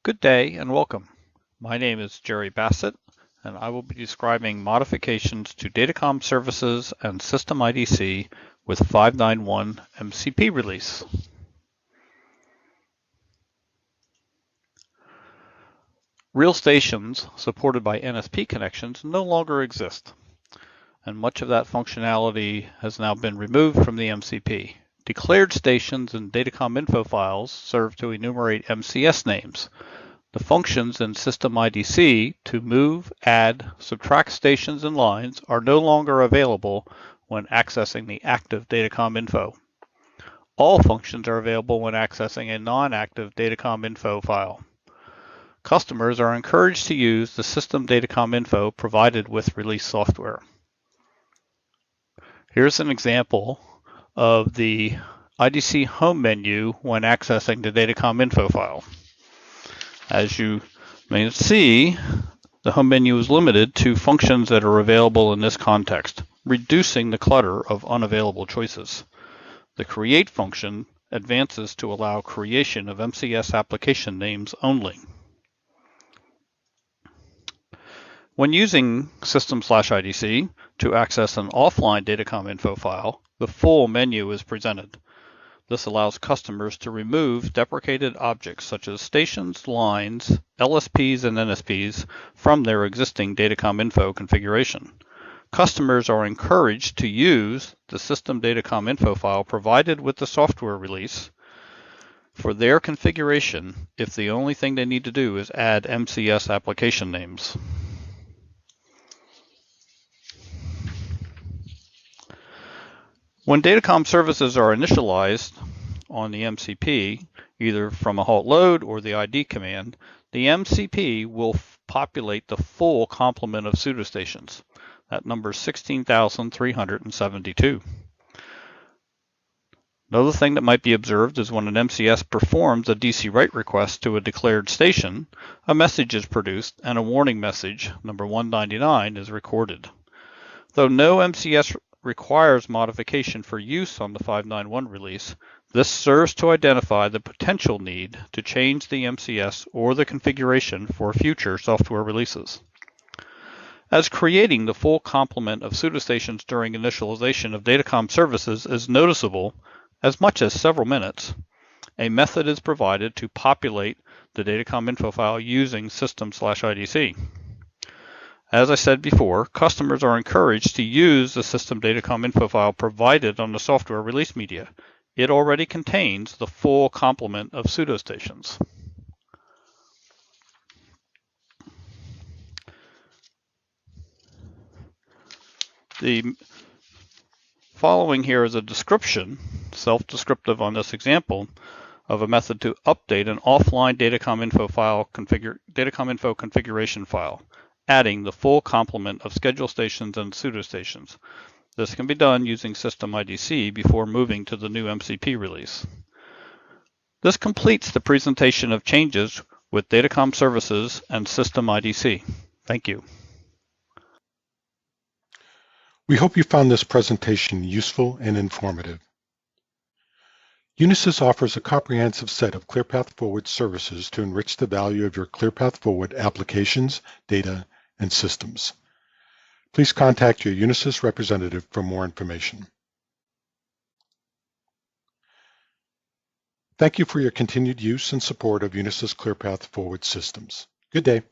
Good day and welcome. My name is Jerry Bassett, and I will be describing modifications to Datacom Services and System IDC with 591 MCP Release. Real stations supported by NSP connections no longer exist, and much of that functionality has now been removed from the MCP. Declared stations and Datacom info files serve to enumerate MCS names. The functions in System IDC to move, add, subtract stations and lines are no longer available when accessing the active Datacom info. All functions are available when accessing a non-active Datacom info file. Customers are encouraged to use the System Datacom info provided with release software. Here's an example of the IDC Home Menu when accessing the Datacom info file. As you may see, the Home Menu is limited to functions that are available in this context, reducing the clutter of unavailable choices. The Create function advances to allow creation of MCS application names only. When using System/IDC to access an offline Datacom info file, the full menu is presented. This allows customers to remove deprecated objects such as stations, lines, LSPs, and NSPs from their existing Datacom info configuration. Customers are encouraged to use the System Datacom info file provided with the software release for their configuration if the only thing they need to do is add MCS application names. When Datacom services are initialized on the MCP, either from a halt load or the ID command, the MCP will populate the full complement of pseudostations. That number is 16,372. Another thing that might be observed is when an MCS performs a DC write request to a declared station, a message is produced and a warning message, number 199, is recorded. Though no MCS requires modification for use on the 591 release, this serves to identify the potential need to change the MCS or the configuration for future software releases. As creating the full complement of pseudostations during initialization of Datacom services is noticeable as much as several minutes, a method is provided to populate the Datacom info file using System/IDC. As I said before, customers are encouraged to use the System Datacom info file provided on the software release media. It already contains the full complement of pseudostations. The following here is a description, self-descriptive on this example, of a method to update an offline Datacom info configuration file, adding the full complement of schedule stations and pseudostations. This can be done using System IDC before moving to the new MCP release. This completes the presentation of changes with Datacom Services and System IDC. Thank you. We hope you found this presentation useful and informative. Unisys offers a comprehensive set of ClearPath Forward services to enrich the value of your ClearPath Forward applications, data, and systems. Please contact your Unisys representative for more information. Thank you for your continued use and support of Unisys ClearPath Forward systems. Good day.